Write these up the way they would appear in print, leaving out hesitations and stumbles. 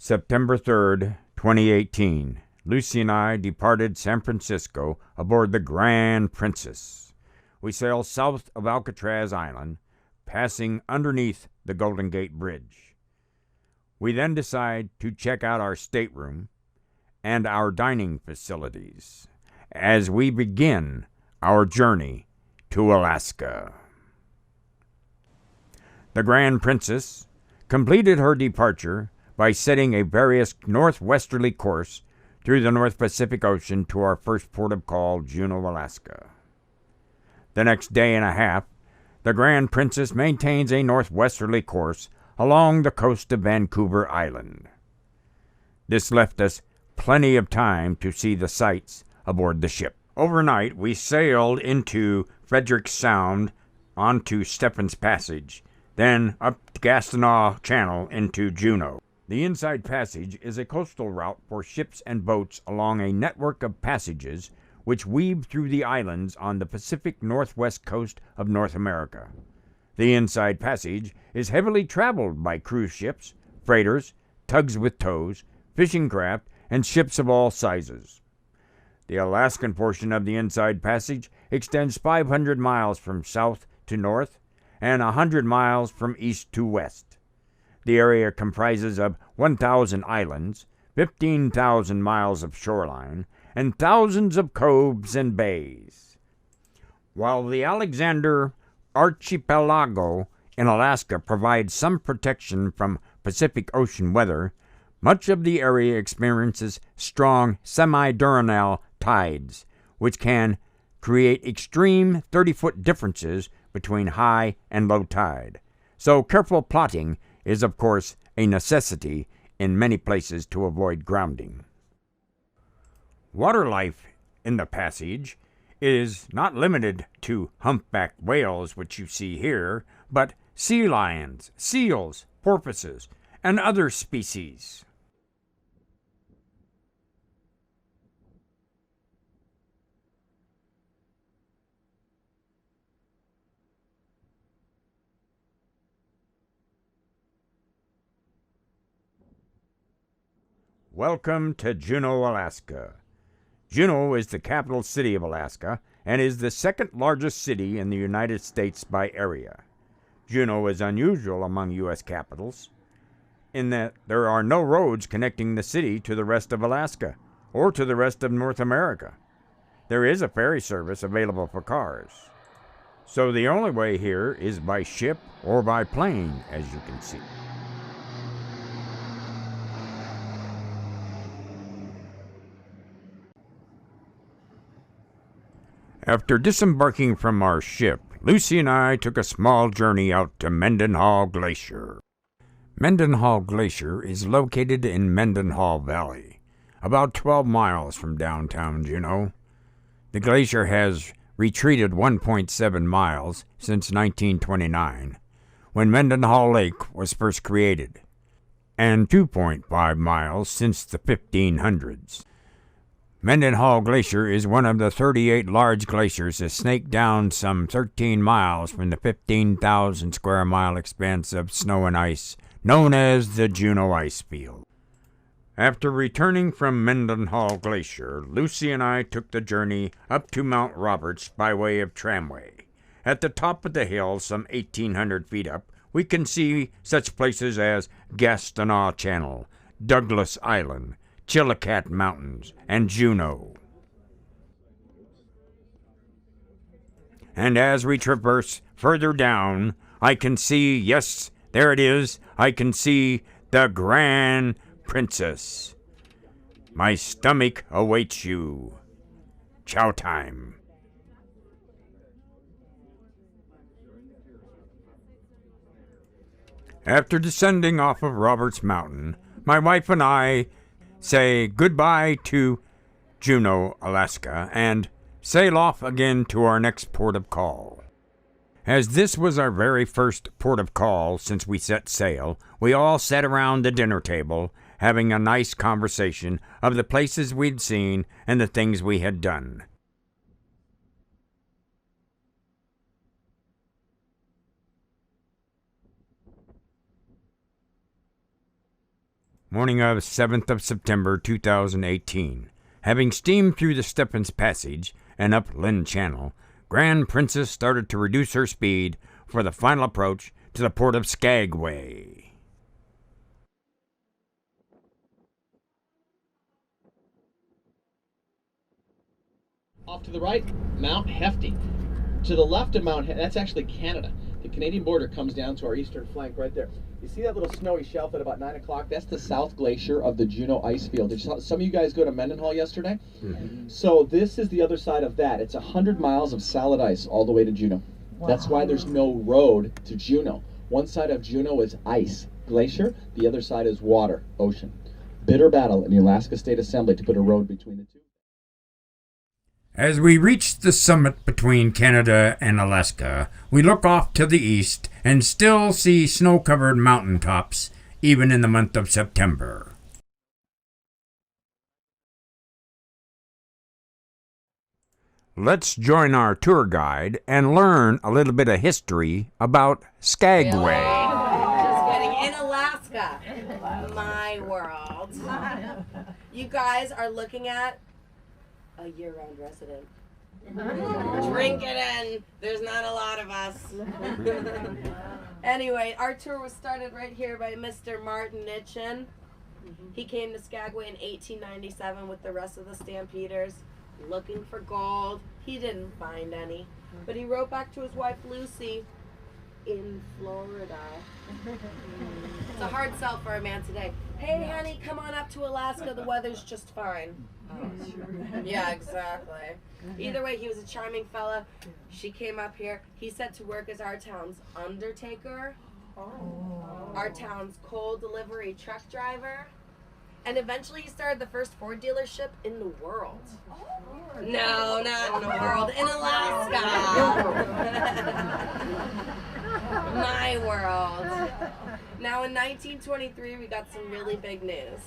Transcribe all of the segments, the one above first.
September 3rd, 2018. Lucy and I departed San Francisco aboard the Grand Princess. We sailed south of Alcatraz Island, passing underneath the Golden Gate Bridge. We then decide to check out our stateroom and our dining facilities as we begin our journey to Alaska. The Grand Princess completed her departure by setting a various northwesterly course through the North Pacific Ocean to our first port of call, Juneau, Alaska. The next day and a half, the Grand Princess maintains a northwesterly course along the coast of Vancouver Island. This left us plenty of time to see the sights aboard the ship. Overnight, we sailed into Frederick Sound onto Stephens Passage, then up Gastineau Channel into Juneau. The Inside Passage is a coastal route for ships and boats along a network of passages which weave through the islands on the Pacific Northwest coast of North America. The Inside Passage is heavily traveled by cruise ships, freighters, tugs with tows, fishing craft, and ships of all sizes. The Alaskan portion of the Inside Passage extends 500 miles from south to north and 100 miles from east to west. The area comprises of 1,000 islands, 15,000 miles of shoreline, and thousands of coves and bays. While the Alexander Archipelago in Alaska provides some protection from Pacific Ocean weather, much of the area experiences strong semi-diurnal tides, which can create extreme 30-foot differences between high and low tide. So careful plotting is, of course, a necessity in many places to avoid grounding. Water life in the passage is not limited to humpback whales, which you see here, but sea lions, seals, porpoises, and other species. Welcome to Juneau, Alaska. Juneau is the capital city of Alaska and is the second largest city in the United States by area. Juneau is unusual among U.S. capitals in that there are no roads connecting the city to the rest of Alaska or to the rest of North America. There is a ferry service available for cars. So the only way here is by ship or by plane, as you can see. After disembarking from our ship, Lucy and I took a small journey out to Mendenhall Glacier. Mendenhall Glacier is located in Mendenhall Valley, about 12 miles from downtown Juneau. The glacier has retreated 1.7 miles since 1929, when Mendenhall Lake was first created, and 2.5 miles since the 1500s. Mendenhall Glacier is one of the 38 large glaciers that snake down some 13 miles from the 15,000 square mile expanse of snow and ice known as the Juneau Ice Field. After returning from Mendenhall Glacier, Lucy and I took the journey up to Mount Roberts by way of tramway. At the top of the hill, some 1,800 feet up, we can see such places as Gastineau Channel, Douglas Island, Chillicat Mountains, and Juneau. And as we traverse further down, I can see, yes, there it is, I can see the Grand Princess. My stomach awaits you. Chow time. After descending off of Roberts Mountain, my wife and I say goodbye to Juneau, Alaska, and sail off again to our next port of call. As this was our very first port of call since we set sail, we all sat around the dinner table, having a nice conversation of the places we'd seen and the things we had done. Morning of 7th of September 2018. Having steamed through the Stephens Passage and up Lynn Channel, Grand Princess started to reduce her speed for the final approach to the port of Skagway. Off to the right, Mount Hefty. To the left of Mount Hefty, that's actually Canada. The Canadian border comes down to our eastern flank right there. You see that little snowy shelf at about 9 o'clock? That's the South Glacier of the Juneau ice field. Did some of you guys go to Mendenhall yesterday? Mm-hmm. So this is the other side of that. It's 100 miles of solid ice all the way to Juneau. Wow. That's why there's no road to Juneau. One side of Juneau is ice, glacier. The other side is water, ocean. Bitter battle in the Alaska State Assembly to put a road between the two. As we reach the summit between Canada and Alaska, we look off to the east and still see snow-covered mountaintops, even in the month of September. Let's join our tour guide and learn a little bit of history about Skagway. Just kidding. In Alaska, my world. You guys are looking at a year-round resident. Drink it in. There's not a lot of us. Anyway, our tour was started right here by Mr. Martin Nitchin. He came to Skagway in 1897 with the rest of the Stampeders, looking for gold. He didn't find any, but he wrote back to his wife Lucy in Florida. It's a hard sell for a man today. Hey, honey, come on up to Alaska. The weather's just fine. Oh, sure. Yeah, exactly. Either way, he was a charming fella. She came up here. He set to work as our town's undertaker, our town's coal delivery truck driver, and eventually he started the first Ford dealership in the world. No, not in the world. In Alaska. My world. Now in 1923, we got some really big news.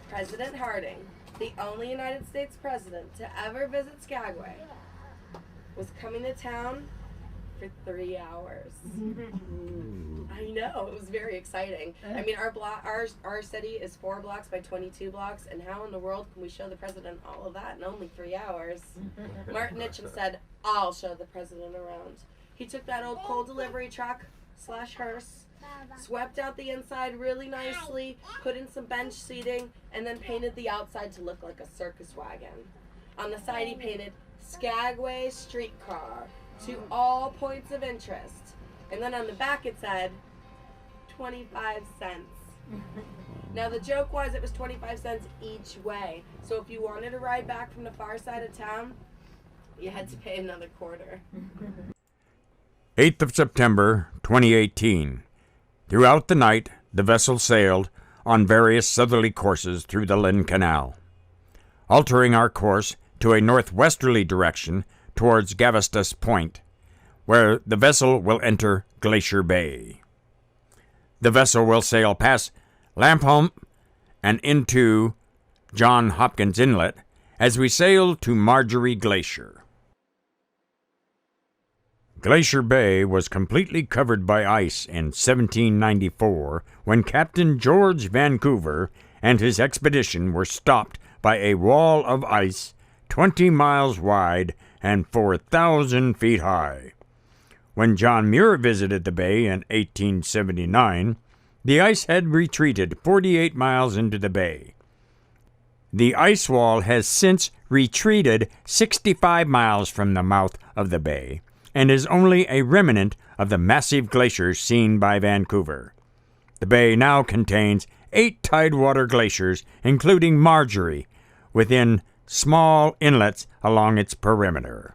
President Harding, the only United States president to ever visit Skagway, was coming to town for 3 hours. I know, it was very exciting. I mean, our city is 4 blocks by 22 blocks, and how in the world can we show the president all of that in only 3 hours? Martin Nitchin said, I'll show the president around. He took that old coal delivery truck / hearse, swept out the inside really nicely, put in some bench seating, and then painted the outside to look like a circus wagon. On the side he painted Skagway Streetcar to all points of interest. And then on the back it said 25 cents. Now the joke was it was 25 cents each way. So if you wanted to ride back from the far side of town, you had to pay another quarter. 8th of September, 2018. Throughout the night, the vessel sailed on various southerly courses through the Lynn Canal, altering our course to a northwesterly direction towards Gavestus Point, where the vessel will enter Glacier Bay. The vessel will sail past Lampholm and into John Hopkins Inlet as we sail to Marjorie Glacier. Glacier Bay was completely covered by ice in 1794 when Captain George Vancouver and his expedition were stopped by a wall of ice 20 miles wide and 4,000 feet high. When John Muir visited the bay in 1879, the ice had retreated 48 miles into the bay. The ice wall has since retreated 65 miles from the mouth of the bay, and is only a remnant of the massive glaciers seen by Vancouver. The bay now contains 8 tidewater glaciers, including Marjorie, within small inlets along its perimeter.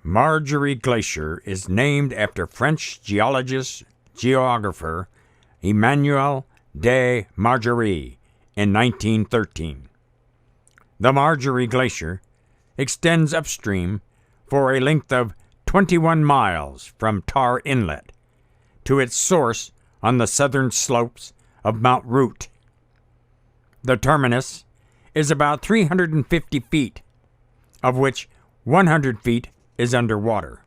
Marjorie Glacier is named after French geographer Emmanuel de Margerie in 1913. The Marjorie Glacier extends upstream for a length of 21 miles from Tar Inlet to its source on the southern slopes of Mount Root. The terminus is about 350 feet, of which 100 feet is underwater.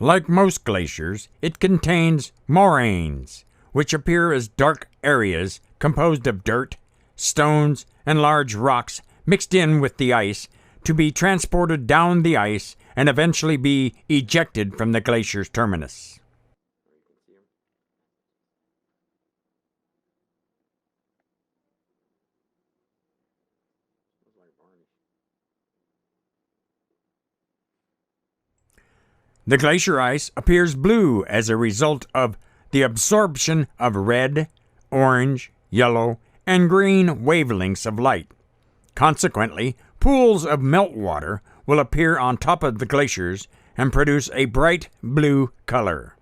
Like most glaciers, it contains moraines, which appear as dark areas composed of dirt, stones, and large rocks mixed in with the ice to be transported down the ice and eventually be ejected from the glacier's terminus. The glacier ice appears blue as a result of the absorption of red, orange, yellow, and green wavelengths of light. Consequently, pools of meltwater will appear on top of the glaciers and produce a bright blue color.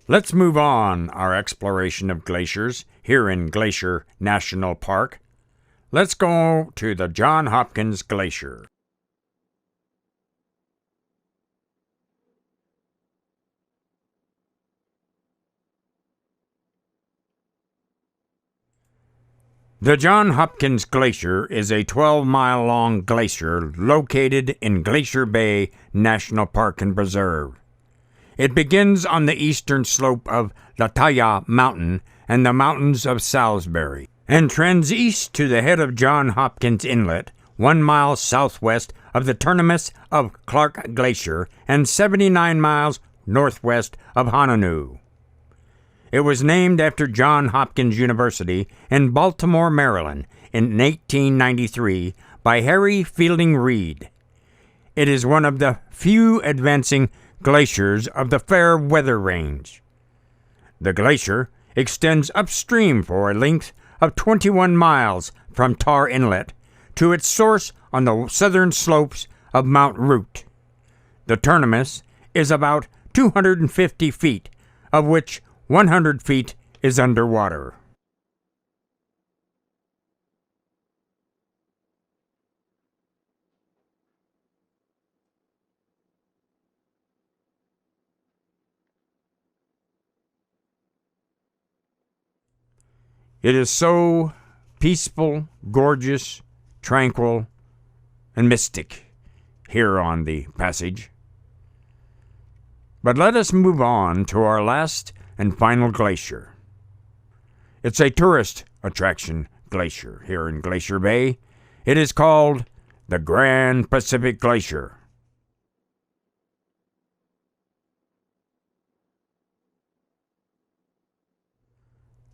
Let's move on our exploration of glaciers here in Glacier National Park. Let's go to the Johns Hopkins Glacier. The Johns Hopkins Glacier is a 12-mile-long glacier located in Glacier Bay National Park and Preserve. It begins on the eastern slope of Lataya Mountain and the mountains of Salisbury, and trends east to the head of Johns Hopkins Inlet, 1 mile southwest of the terminus of Clark Glacier and 79 miles northwest of Honolulu. It was named after Johns Hopkins University in Baltimore, Maryland, in 1893 by Harry Fielding Reid. It is one of the few advancing glaciers of the Fairweather Range. The glacier extends upstream for a length of 21 miles from Tar Inlet to its source on the southern slopes of Mount Root. The terminus is about 250 feet, of which 100 feet is underwater. It is so peaceful, gorgeous, tranquil, and mystic here on the passage. But let us move on to our last and final glacier. It's a tourist attraction glacier here in Glacier Bay. It is called the Grand Pacific Glacier.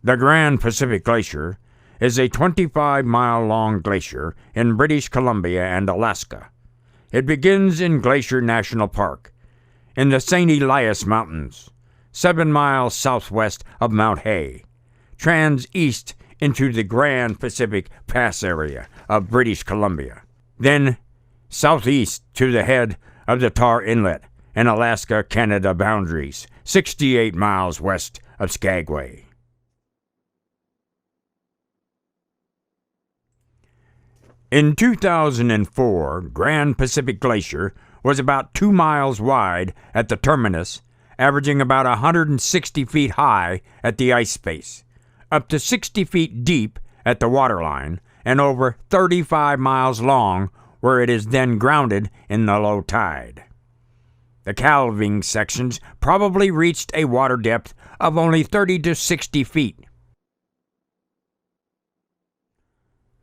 The Grand Pacific Glacier is a 25-mile-long glacier in British Columbia and Alaska. It begins in Glacier National Park, in the St. Elias Mountains, 7 miles southwest of Mount Hay, trans east into the Grand Pacific Pass area of British Columbia, then southeast to the head of the Tar Inlet and Alaska-Canada boundaries, 68 miles west of Skagway. In 2004, Grand Pacific Glacier was about 2 miles wide at the terminus, averaging about 160 feet high at the ice face, up to 60 feet deep at the waterline, and over 35 miles long where it is then grounded in the low tide. The calving sections probably reached a water depth of only 30 to 60 feet.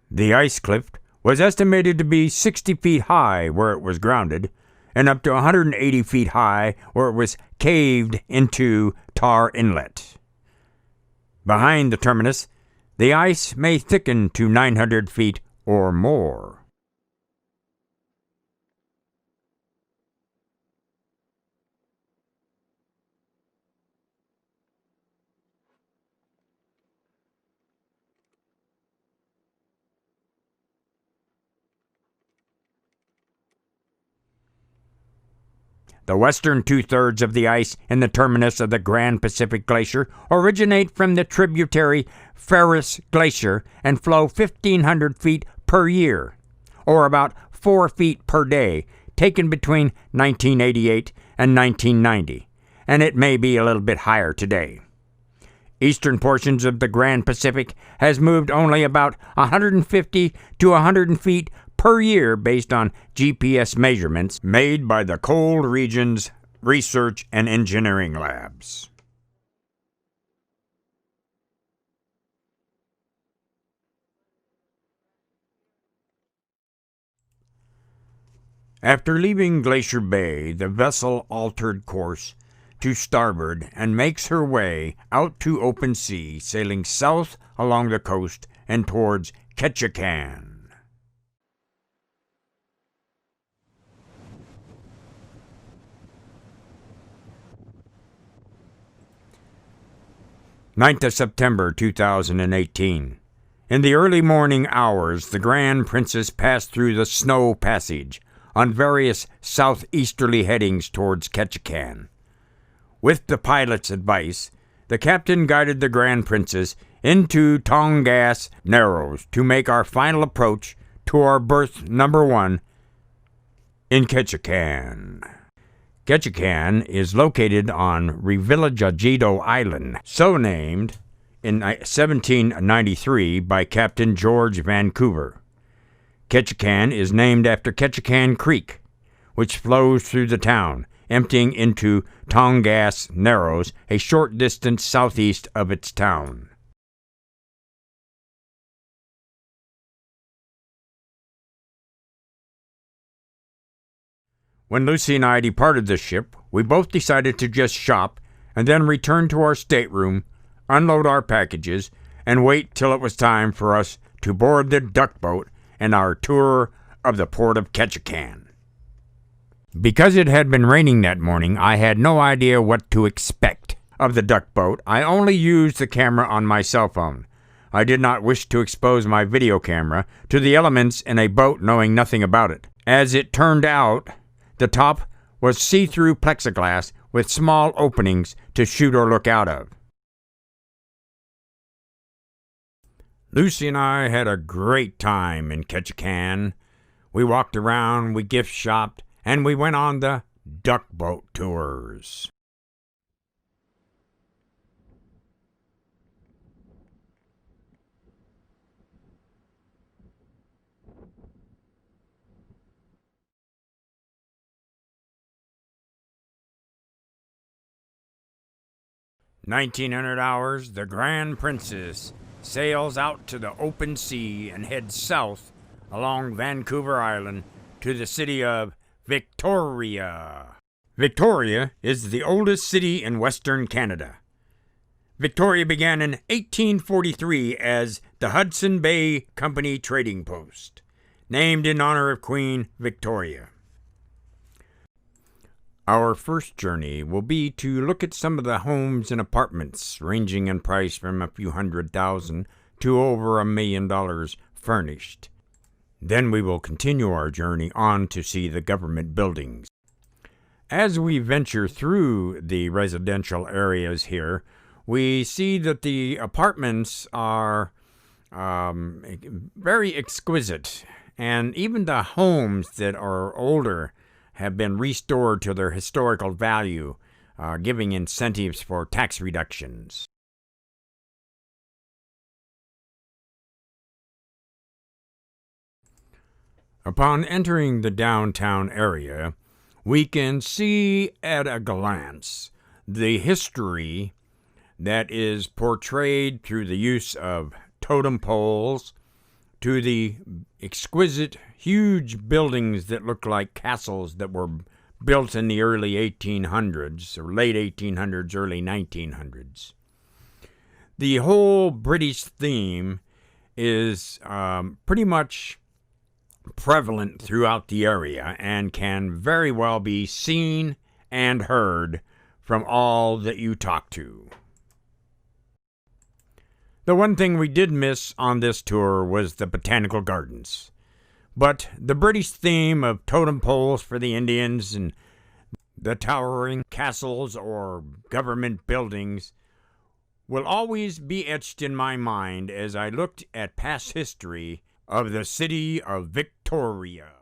The ice cliff was estimated to be 60 feet high where it was grounded, and up to 180 feet high where it was caved into Tar Inlet. Behind the terminus, the ice may thicken to 900 feet or more. The western two-thirds of the ice in the terminus of the Grand Pacific Glacier originate from the tributary Ferris Glacier and flow 1,500 feet per year, or about 4 feet per day, taken between 1988 and 1990, and it may be a little bit higher today. Eastern portions of the Grand Pacific has moved only about 150 to 100 feet per year based on GPS measurements made by the Cold Regions Research and Engineering Labs. After leaving Glacier Bay, the vessel altered course to starboard and makes her way out to open sea, sailing south along the coast and towards Ketchikan. 9th of September 2018. In the early morning hours, the Grand Princess passed through the Snow Passage on various southeasterly headings towards Ketchikan. With the pilot's advice, the captain guided the Grand Princess into Tongass Narrows to make our final approach to our berth number 1 in Ketchikan. Ketchikan is located on Revillagigedo Island, so named in 1793 by Captain George Vancouver. Ketchikan is named after Ketchikan Creek, which flows through the town, emptying into Tongass Narrows a short distance southeast of its town. When Lucy and I departed the ship, we both decided to just shop and then return to our stateroom, unload our packages, and wait till it was time for us to board the duck boat and our tour of the port of Ketchikan. Because it had been raining that morning, I had no idea what to expect of the duck boat. I only used the camera on my cell phone. I did not wish to expose my video camera to the elements in a boat knowing nothing about it. As it turned out, the top was see-through plexiglass with small openings to shoot or look out of. Lucy and I had a great time in Ketchikan. We walked around, we gift shopped, and we went on the duck boat tours. $1,900, the Grand Princess sails out to the open sea and heads south along Vancouver Island to the city of Victoria. Victoria is the oldest city in Western Canada. Victoria began in 1843 as the Hudson Bay Company Trading Post, named in honor of Queen Victoria. Our first journey will be to look at some of the homes and apartments ranging in price from a few $100,000 to over $1 million furnished. Then we will continue our journey on to see the government buildings. As we venture through the residential areas here, we see that the apartments are very exquisite, and even the homes that are older have been restored to their historical value, giving incentives for tax reductions. Upon entering the downtown area, we can see at a glance the history that is portrayed through the use of totem poles to the exquisite, huge buildings that look like castles that were built in the early 1800s, or late 1800s, early 1900s. The whole British theme is pretty much prevalent throughout the area and can very well be seen and heard from all that you talk to. The one thing we did miss on this tour was the botanical gardens. But the British theme of totem poles for the Indians and the towering castles or government buildings will always be etched in my mind as I looked at past history of the city of Victoria.